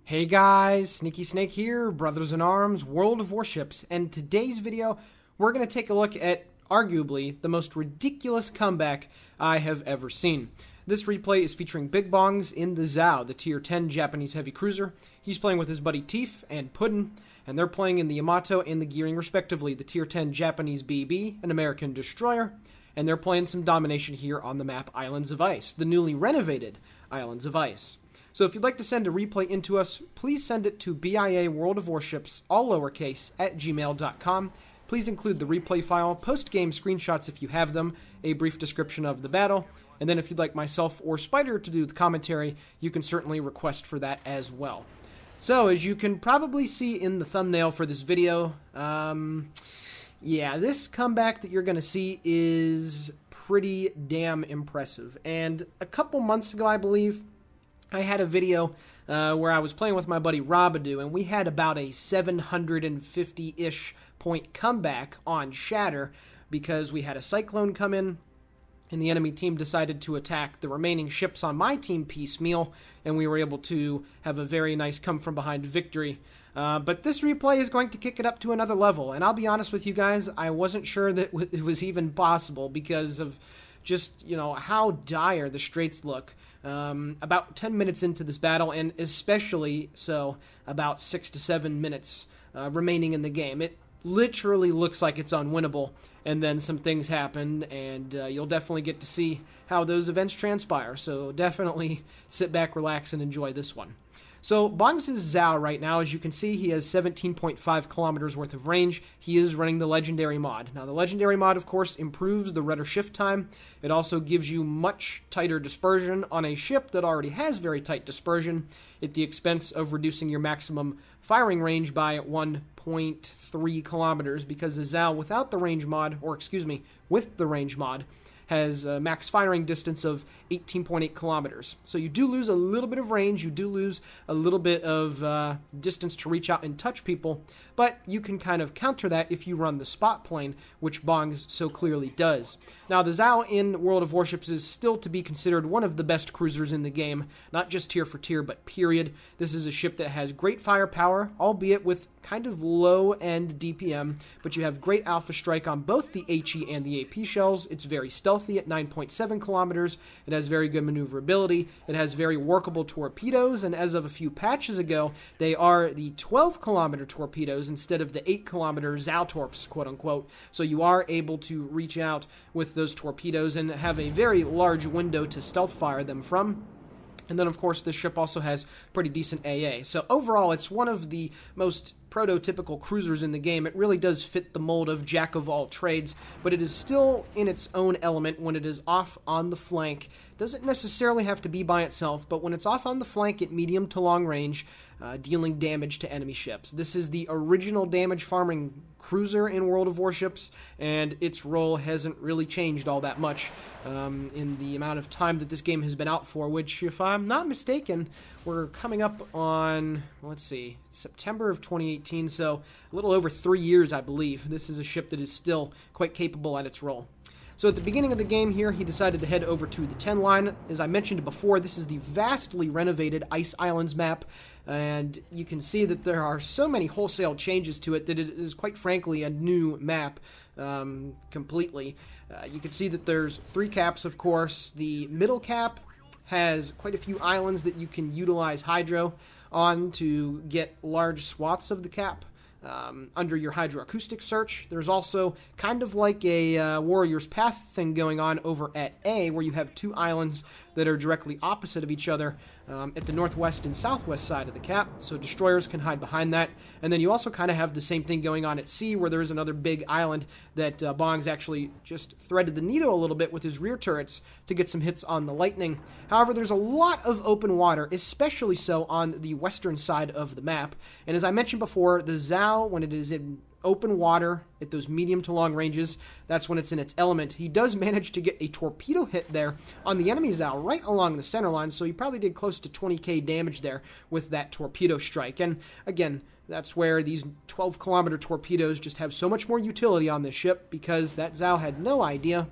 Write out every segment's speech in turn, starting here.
Hey guys, Sneaky Snake here, Brothers in Arms, World of Warships, and today's video we're going to take a look at arguably the most ridiculous comeback I have ever seen. This replay is featuring Bigbongz in the Zhao, the tier 10 Japanese heavy cruiser. He's playing with his buddy Teef and Puddin, and they're playing in the Yamato and the Gearing respectively, the tier 10 Japanese BB, an American destroyer, and they're playing some domination here on the map Islands of Ice, the newly renovated Islands of Ice. So if you'd like to send a replay into us, please send it to BIAworldofwarships, all lowercase, @gmail.com. Please include the replay file, post-game screenshots if you have them, a brief description of the battle, and then if you'd like myself or Spider to do the commentary, you can certainly request for that as well. So as you can probably see in the thumbnail for this video, this comeback that you're going to see is pretty damn impressive. And a couple months ago, I believe, I had a video where I was playing with my buddy Robadoo, and we had about a 750-ish point comeback on Shatter because we had a cyclone come in, and the enemy team decided to attack the remaining ships on my team piecemeal, and we were able to have a very nice come-from-behind victory. But this replay is going to kick it up to another level, and I'll be honest with you guys, I wasn't sure that it was even possible because of just, how dire the straits look. About 10 minutes into this battle, and especially so about 6 to 7 minutes remaining in the game. It literally looks like it's unwinnable, and then some things happen, and you'll definitely get to see how those events transpire. So definitely sit back, relax, and enjoy this one. So Bongz's Zhao right now, as you can see, he has 17.5 kilometers worth of range. He is running the Legendary mod. Now the Legendary mod, of course, improves the rudder shift time. It also gives you much tighter dispersion on a ship that already has very tight dispersion at the expense of reducing your maximum firing range by 1.3 kilometers because the Zhao without the range mod, or excuse me, with the range mod, has a max firing distance of 18.8 kilometers. So you do lose a little bit of range, you do lose a little bit of distance to reach out and touch people, but you can kind of counter that if you run the spot plane, which Bigbongz so clearly does. Now the Zhao in World of Warships is still to be considered one of the best cruisers in the game, not just tier for tier, but period. This is a ship that has great firepower, albeit with kind of low-end DPM, but you have great alpha strike on both the HE and the AP shells. It's very stealthy at 9.7 kilometers. It has very good maneuverability. It has very workable torpedoes, and as of a few patches ago, they are the 12-kilometer torpedoes instead of the 8-kilometer Zhao-torps, quote-unquote. So you are able to reach out with those torpedoes and have a very large window to stealth fire them from. And then, of course, this ship also has pretty decent AA. So overall, it's one of the most prototypical cruisers in the game. It really does fit the mold of jack of all trades, but it is still in its own element when it is off on the flank. Doesn't necessarily have to be by itself, but when it's off on the flank at medium to long range, dealing damage to enemy ships. This is the original damage farming cruiser in World of Warships, and its role hasn't really changed all that much in the amount of time that this game has been out for, which, if I'm not mistaken, we're coming up on, let's see, September of 2018, so a little over 3 years, I believe. This is a ship that is still quite capable at its role. So at the beginning of the game here, he decided to head over to the 10 line. As I mentioned before, this is the vastly renovated Ice Islands map, and you can see that there are so many wholesale changes to it that it is quite frankly a new map completely. You can see that there's 3 caps, of course. The middle cap has quite a few islands that you can utilize hydro on to get large swaths of the cap. Under your hydroacoustic search. There's also kind of like a Warrior's Path thing going on over at A, where you have 2 islands that are directly opposite of each other at the northwest and southwest side of the cap, so destroyers can hide behind that. And then you also kind of have the same thing going on at C, where there is another big island that Bigbongz actually just threaded the needle a little bit with his rear turrets to get some hits on the Lightning. However, there's a lot of open water, especially so on the western side of the map. And as I mentioned before, the Zhao, when it is in open water at those medium to long ranges, that's when it's in its element. He does manage to get a torpedo hit there on the enemy Zhao right along the center line, so he probably did close to 20k damage there with that torpedo strike. And again, that's where these 12-kilometer torpedoes just have so much more utility on this ship, because that Zhao had no idea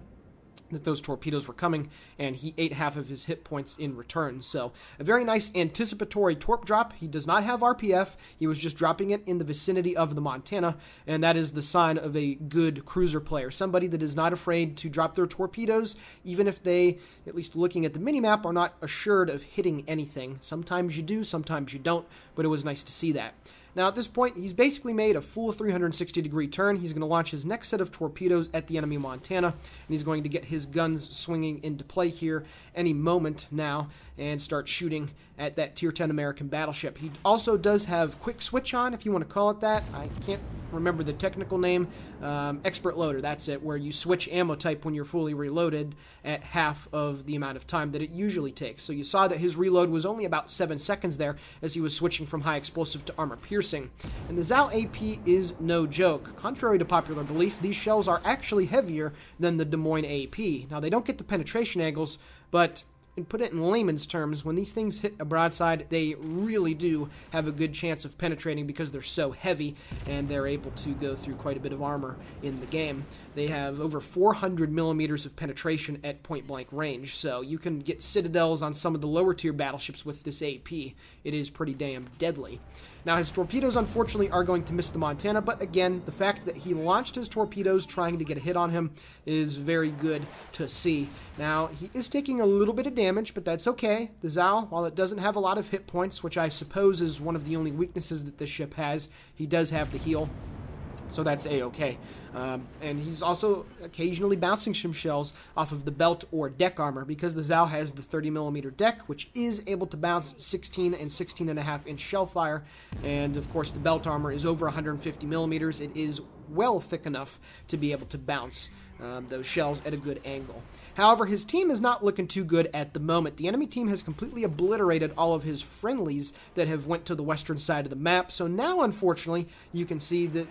that those torpedoes were coming, and he ate half of his hit points in return. So a very nice anticipatory torp drop. He does not have RPF. He was just dropping it in the vicinity of the Montana, and that is the sign of a good cruiser player, somebody that is not afraid to drop their torpedoes, even if they, at least looking at the minimap, are not assured of hitting anything. Sometimes you do, sometimes you don't, but it was nice to see that. Now, at this point, he's basically made a full 360-degree turn. He's going to launch his next set of torpedoes at the enemy Montana, and he's going to get his guns swinging into play here any moment now and start shooting at that Tier 10 American battleship. He also does have quick switch on, if you want to call it that. I can't remember the technical name. Expert loader, that's it, where you switch ammo type when you're fully reloaded at half of the amount of time that it usually takes. So you saw that his reload was only about 7 seconds there as he was switching from high explosive to armor piercing. And the Zao AP is no joke. Contrary to popular belief, these shells are actually heavier than the Des Moines AP. Now, they don't get the penetration angles, but and put it in layman's terms, when these things hit a broadside, they really do have a good chance of penetrating because they're so heavy and they're able to go through quite a bit of armor in the game. They have over 400 millimeters of penetration at point-blank range, so you can get citadels on some of the lower-tier battleships with this AP. It is pretty damn deadly. Now, his torpedoes, unfortunately, are going to miss the Montana, but again, the fact that he launched his torpedoes trying to get a hit on him is very good to see. Now, he is taking a little bit of damage, but that's okay. The Zao, while it doesn't have a lot of hit points, which I suppose is one of the only weaknesses that this ship has, he does have the heal. So that's A-okay. And he's also occasionally bouncing some shells off of the belt or deck armor because the Zao has the 30mm deck, which is able to bounce 16 and 16.5 inch shell fire. And of course, the belt armor is over 150mm. It is well thick enough to be able to bounce those shells at a good angle. However, his team is not looking too good at the moment. The enemy team has completely obliterated all of his friendlies that have went to the western side of the map. So now, unfortunately, you can see that,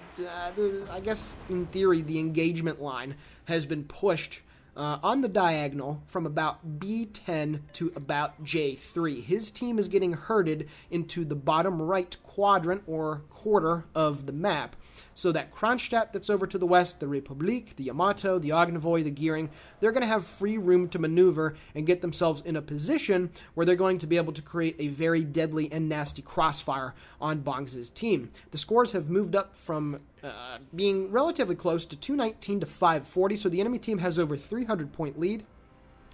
I guess, in theory, the engagement line has been pushed on the diagonal from about B10 to about J3. His team is getting herded into the bottom right quadrant or quarter of the map. So that Kronstadt that's over to the west, the Republik, the Yamato, the Ognavoy, the Gearing, they're going to have free room to maneuver and get themselves in a position where they're going to be able to create a very deadly and nasty crossfire on Bongz's team. The scores have moved up from being relatively close to 219 to 540, so the enemy team has over 300-point lead,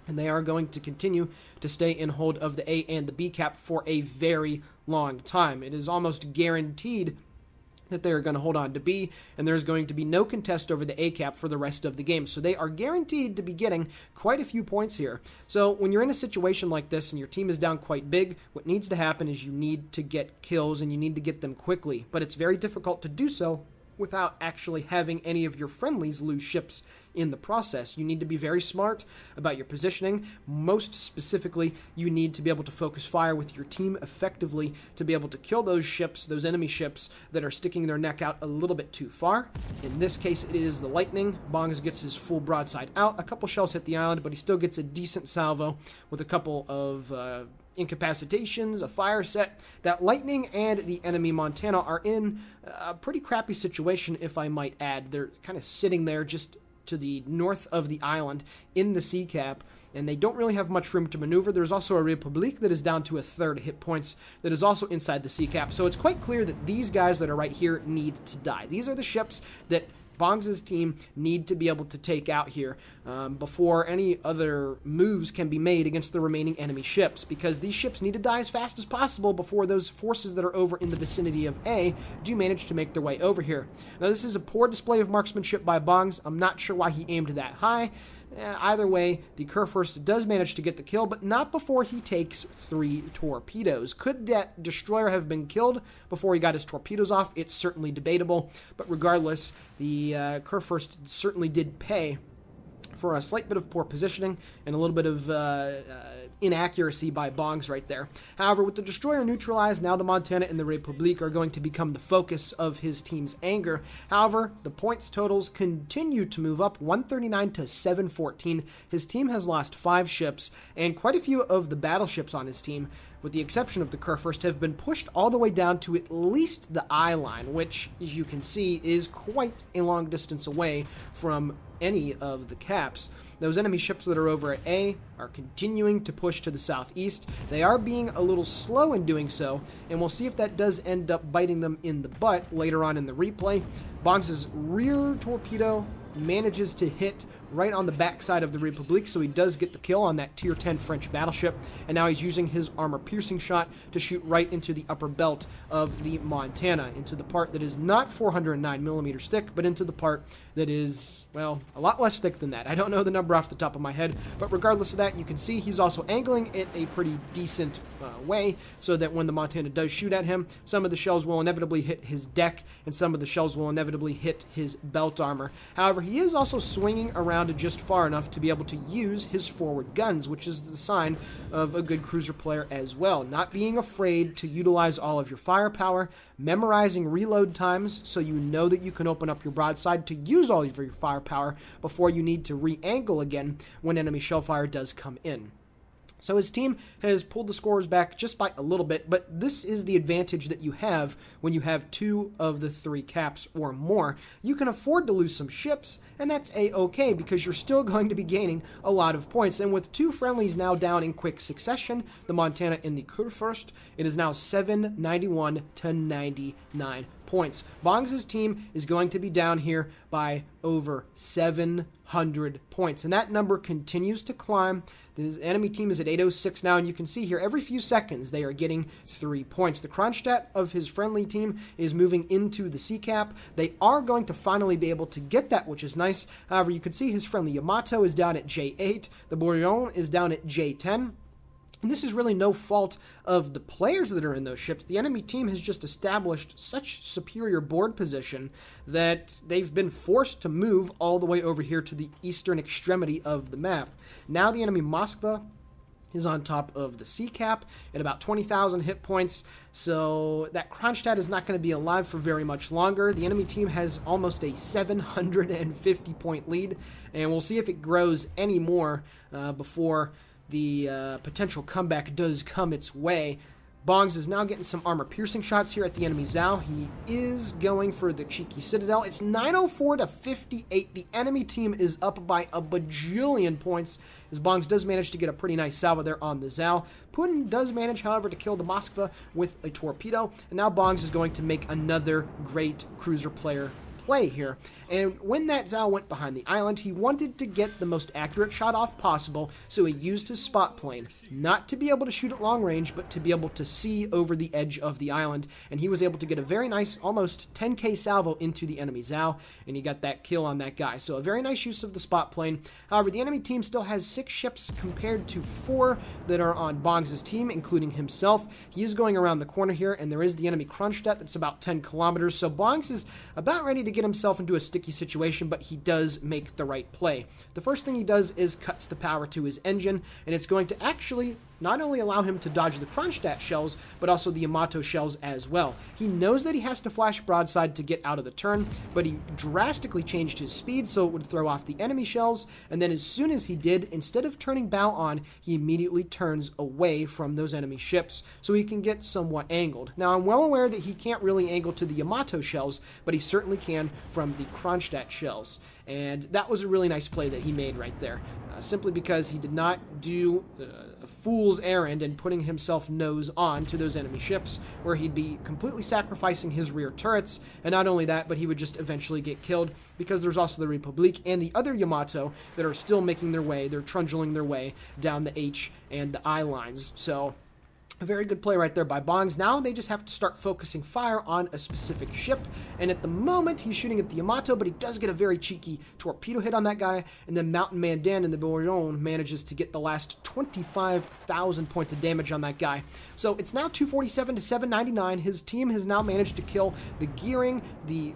and they are going to continue to stay in hold of the A and the B cap for a very long time. It is almost guaranteed that they're going to hold on to B, and there's going to be no contest over the A cap for the rest of the game. So they are guaranteed to be getting quite a few points here. So when you're in a situation like this and your team is down quite big, what needs to happen is you need to get kills and you need to get them quickly. But it's very difficult to do so without actually having any of your friendlies lose ships in the process. You need to be very smart about your positioning. Most specifically, you need to be able to focus fire with your team effectively to be able to kill those ships, those enemy ships that are sticking their neck out a little bit too far. In this case, it is the Lightning. Bigbongz gets his full broadside out. A couple shells hit the island, but he still gets a decent salvo with a couple of incapacitations, a fire set. That Lightning and the enemy Montana are in a pretty crappy situation, if I might add. They're kind of sitting there just to the north of the island in the sea cap, and they don't really have much room to maneuver. There's also a Republik that is down to a third hit points that is also inside the sea cap. So it's quite clear that these guys that are right here need to die. These are the ships that Bongz's team need to be able to take out here before any other moves can be made against the remaining enemy ships, because these ships need to die as fast as possible before those forces that are over in the vicinity of A do manage to make their way over here. Now, this is a poor display of marksmanship by Bigbongz. I'm not sure why he aimed that high. Either way, the Kurfürst does manage to get the kill, but not before he takes 3 torpedoes. Could that destroyer have been killed before he got his torpedoes off? It's certainly debatable, but regardless, the Kurfürst certainly did pay for a slight bit of poor positioning and a little bit of inaccuracy by Bigbongz right there. However, with the destroyer neutralized, now the Montana and the Republik are going to become the focus of his team's anger. However, the points totals continue to move up, 139 to 714. His team has lost 5 ships, and quite a few of the battleships on his team with the exception of the Kurfürst, have been pushed all the way down to at least the eye line, which, as you can see, is quite a long distance away from any of the caps. Those enemy ships that are over at A are continuing to push to the southeast. They are being a little slow in doing so, and we'll see if that does end up biting them in the butt later on in the replay. Bongz's rear torpedo manages to hit right on the backside of the Republique, so he does get the kill on that tier 10 French battleship, and now he's using his armor-piercing shot to shoot right into the upper belt of the Montana, into the part that is not 409mm thick, but into the part that is, well, a lot less thick than that. I don't know the number off the top of my head, but regardless of that, you can see he's also angling it a pretty decent way, so that when the Montana does shoot at him, some of the shells will inevitably hit his deck, and some of the shells will inevitably hit his belt armor. However, he is also swinging around just far enough to be able to use his forward guns, which is the sign of a good cruiser player as well. Not being afraid to utilize all of your firepower, memorizing reload times so you know that you can open up your broadside to use all of your firepower before you need to re-angle again when enemy shellfire does come in. So his team has pulled the scores back just by a little bit, but this is the advantage that you have when you have 2 of the 3 caps or more. You can afford to lose some ships, and that's a-okay because you're still going to be gaining a lot of points. And with 2 friendlies now down in quick succession, the Montana and the Kurfürst, it is now 791 to 99 points. Bongz's team is going to be down here by over 700 points, and that number continues to climb. The enemy team is at 806 now, and you can see here every few seconds they are getting 3 points. The Kronstadt of his friendly team is moving into the C cap. They are going to finally be able to get that, which is nice. However, you can see his friendly Yamato is down at J8. The Bourgogne is down at J10. And this is really no fault of the players that are in those ships. The enemy team has just established such superior board position that they've been forced to move all the way over here to the eastern extremity of the map. Now the enemy Moskva is on top of the C cap at about 20,000 hit points, so that Kronstadt is not going to be alive for very much longer. The enemy team has almost a 750 point lead, and we'll see if it grows any more before the potential comeback does come its way. Bigbongz is now getting some armor-piercing shots here at the enemy Zhao. He is going for the cheeky Citadel. It's 904 to 58. The enemy team is up by a bajillion points, as Bigbongz does manage to get a pretty nice salvo there on the Zhao. Putin does manage, however, to kill the Moskva with a torpedo, and now Bigbongz is going to make another great cruiser player play here. And when that Zhao went behind the island, he wanted to get the most accurate shot off possible, so he used his spot plane, not to be able to shoot at long range, but to be able to see over the edge of the island, and he was able to get a very nice, almost 10k salvo into the enemy Zhao, and he got that kill on that guy. So a very nice use of the spot plane. However, the enemy team still has 6 ships compared to 4 that are on Bigbongz's team, including himself. He is going around the corner here, and there is the enemy Kronstadt that's about 10 kilometers, so Bigbongz is about ready to get himself into a sticky situation, but he does make the right play. The first thing he does is cuts the power to his engine, and it's going to actually not only allow him to dodge the Kronstadt shells, but also the Yamato shells as well. He knows that he has to flash broadside to get out of the turn, but he drastically changed his speed so it would throw off the enemy shells, and then as soon as he did, instead of turning bow on, he immediately turns away from those enemy ships so he can get somewhat angled. Now, I'm well aware that he can't really angle to the Yamato shells, but he certainly can from the Kronstadt shells, and that was a really nice play that he made right there, simply because he did not do a fool's errand and putting himself nose on to those enemy ships, where he'd be completely sacrificing his rear turrets, and not only that, but he would just eventually get killed, because there's also the Republique and the other Yamato that are still making their way, they're trundling their way down the H and the I lines. So a very good play right there by Bigbongz. Now they just have to start focusing fire on a specific ship, and at the moment he's shooting at the Yamato, but he does get a very cheeky torpedo hit on that guy, and then Mountain Man Dan in the Bourgogne manages to get the last 25,000 points of damage on that guy. So it's now 247 to 799. His team has now managed to kill the Gearing, the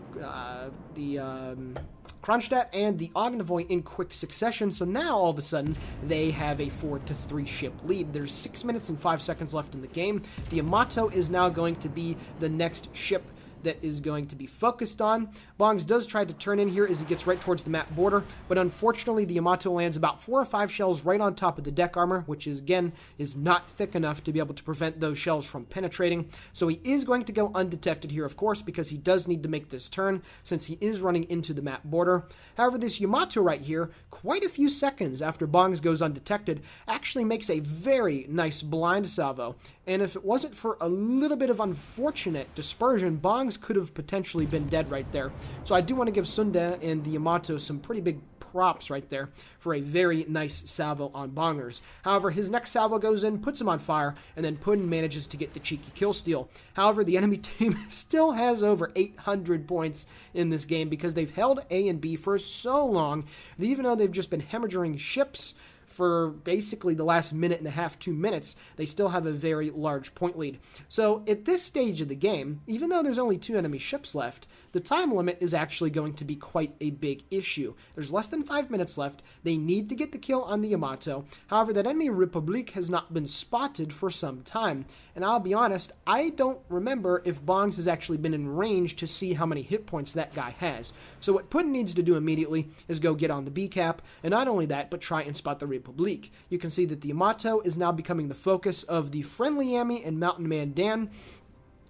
Kronstadt, and the Ognavoy in quick succession, so now all of a sudden they have a 4 to 3 ship lead. There's 6 minutes and 5 seconds left in the game. The Yamato is now going to be the next ship that is going to be focused on. Bigbongz does try to turn in here as he gets right towards the map border, but unfortunately the Yamato lands about 4 or 5 shells right on top of the deck armor, which is, again, is not thick enough to be able to prevent those shells from penetrating. So he is going to go undetected here, of course, because he does need to make this turn since he is running into the map border. However, this Yamato right here, quite a few seconds after Bigbongz goes undetected, actually makes a very nice blind salvo. And if it wasn't for a little bit of unfortunate dispersion, Bigbongz could have potentially been dead right there. So I do want to give Sunde and the Yamato some pretty big props right there for a very nice salvo on Bongers. However, his next salvo goes in, puts him on fire, and then Puddin manages to get the cheeky kill steal. However, the enemy team still has over 800 points in this game because they've held A and B for so long that even though they've just been hemorrhaging ships for basically the last minute and a half, 2 minutes, they still have a very large point lead. So at this stage of the game, even though there's only 2 enemy ships left, the time limit is actually going to be quite a big issue. There's less than 5 minutes left. They need to get the kill on the Yamato. However, that enemy Republique has not been spotted for some time. And I'll be honest, I don't remember if Bigbongz has actually been in range to see how many hit points that guy has. So what Puddin needs to do immediately is go get on the B cap, and not only that, but try and spot the Republique. You can see that the Yamato is now becoming the focus of the friendly Yami and Mountain Man Dan.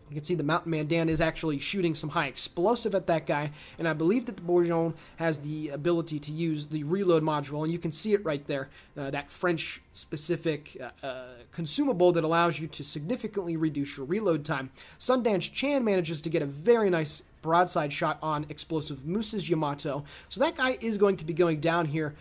You can see the Mountain Man Dan is actually shooting some high explosive at that guy, and I believe that the Bourgeon has the ability to use the reload module, and you can see it right there, that French-specific consumable that allows you to significantly reduce your reload time. Sundance Chan manages to get a very nice broadside shot on Explosive Moose's Yamato, so that guy is going to be going down here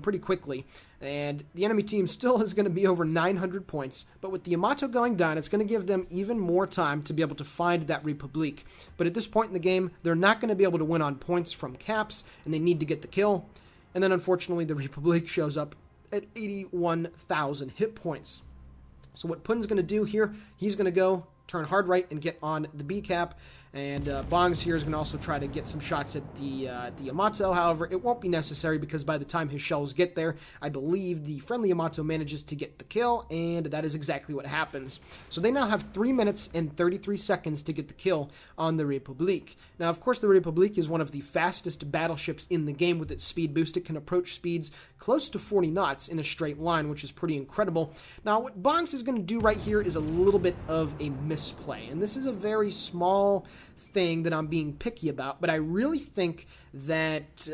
pretty quickly. And the enemy team still is going to be over 900 points, but with the Yamato going down, it's going to give them even more time to be able to find that Republique. But at this point in the game, they're not going to be able to win on points from caps, and they need to get the kill. And then unfortunately, the Republique shows up at 81,000 hit points. So what Puddin's going to do here, he's going to go turn hard right and get on the B cap. And Bigbongz here is going to also try to get some shots at the Yamato. However, it won't be necessary because by the time his shells get there, I believe the friendly Yamato manages to get the kill, and that is exactly what happens. So they now have 3 minutes and 33 seconds to get the kill on the Republique. Now, of course, the Republique is one of the fastest battleships in the game with its speed boost. It can approach speeds close to 40 knots in a straight line, which is pretty incredible. Now, what Bigbongz is going to do right here is a little bit of a misplay, and this is a very small thing that I'm being picky about, but I really think that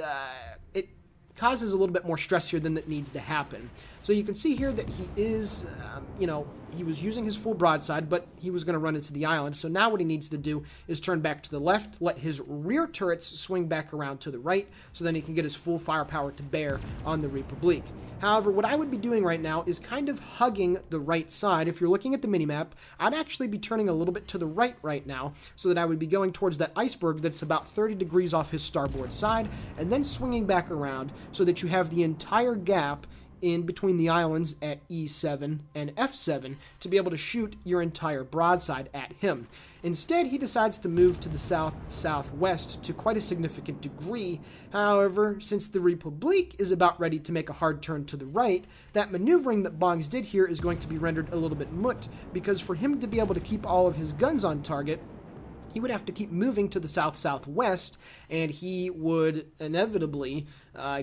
it causes a little bit more stress here than that needs to happen. So you can see here that he is, he was using his full broadside, but he was going to run into the island. So now what he needs to do is turn back to the left, let his rear turrets swing back around to the right, so then he can get his full firepower to bear on the Republique. However, what I would be doing right now is kind of hugging the right side. If you're looking at the minimap, I'd actually be turning a little bit to the right now, so that I would be going towards that iceberg that's about 30 degrees off his starboard side, and then swinging back around so that you have the entire gap in between the islands at E7 and F7 to be able to shoot your entire broadside at him. Instead, he decides to move to the south-southwest to quite a significant degree. However, since the Republique is about ready to make a hard turn to the right, that maneuvering that Bigbongz did here is going to be rendered a little bit moot, because for him to be able to keep all of his guns on target, he would have to keep moving to the south-southwest, and he would inevitably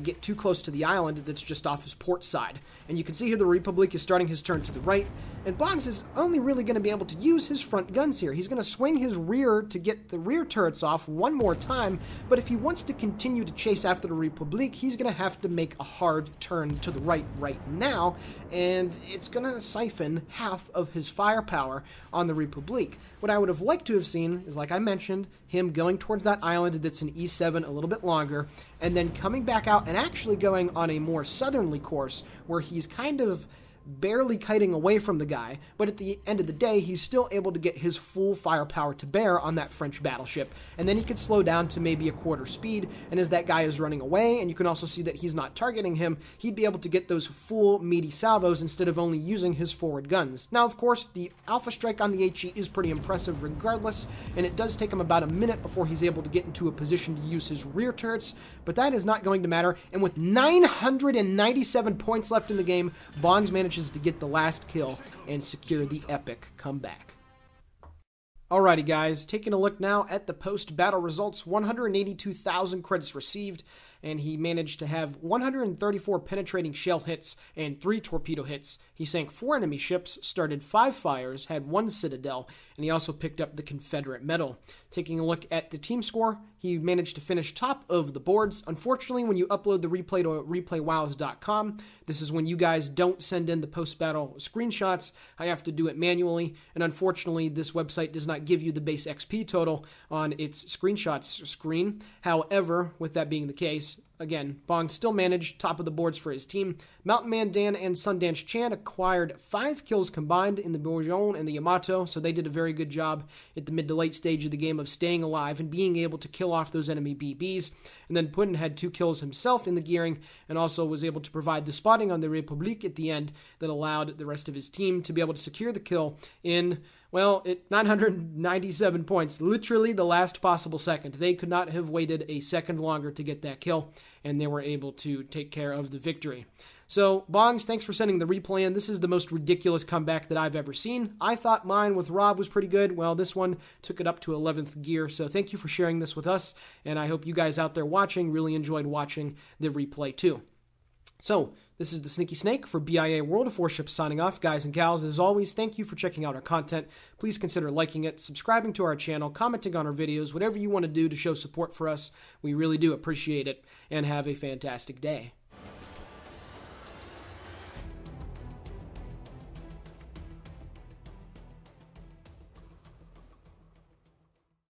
get too close to the island that's just off his port side. And you can see here the Republique is starting his turn to the right, and Bigbongz is only really going to be able to use his front guns here. He's going to swing his rear to get the rear turrets off one more time, but if he wants to continue to chase after the Republique, he's going to have to make a hard turn to the right now, and it's going to siphon half of his firepower on the Republique. What I would have liked to have seen is, like I mentioned, him going towards that island that's in E7 a little bit longer, and then coming back out and actually going on a more southerly course where he's kind of barely kiting away from the guy, but at the end of the day, he's still able to get his full firepower to bear on that French battleship, and then he could slow down to maybe a quarter speed, and as that guy is running away, and you can also see that he's not targeting him, he'd be able to get those full meaty salvos instead of only using his forward guns. Now, of course, the Alpha Strike on the HE is pretty impressive regardless, and it does take him about a minute before he's able to get into a position to use his rear turrets, but that is not going to matter, and with 997 points left in the game, Bigbongz manages to get the last kill and secure the epic comeback. Alrighty guys, taking a look now at the post-battle results. 182,000 credits received, and he managed to have 134 penetrating shell hits and 3 torpedo hits. He sank 4 enemy ships, started 5 fires, had 1 citadel, and he also picked up the Confederate medal. Taking a look at the team score, he managed to finish top of the boards. Unfortunately, when you upload the replay to replaywows.com, this is when you guys don't send in the post-battle screenshots. I have to do it manually, and unfortunately, this website does not give you the base XP total on its screenshots screen. However, with that being the case, again, Bong still managed top of the boards for his team. Mountain Man Dan and Sundance Chan acquired 5 kills combined in the Bourgeon and the Yamato, so they did a very good job at the mid to late stage of the game of staying alive and being able to kill off those enemy BBs. And then Putin had 2 kills himself in the gearing and also was able to provide the spotting on the Republique at the end that allowed the rest of his team to be able to secure the kill in, well, at 997 points, literally the last possible second. They could not have waited a second longer to get that kill, and they were able to take care of the victory. So, Bongs, thanks for sending the replay in. This is the most ridiculous comeback that I've ever seen. I thought mine with Rob was pretty good. Well, this one took it up to 11th gear, so thank you for sharing this with us, and I hope you guys out there watching really enjoyed watching the replay too. So, this is the Sneaky Snake for BIA World of Warships signing off. Guys and gals, as always, thank you for checking out our content. Please consider liking it, subscribing to our channel, commenting on our videos, whatever you want to do to show support for us. We really do appreciate it, and have a fantastic day.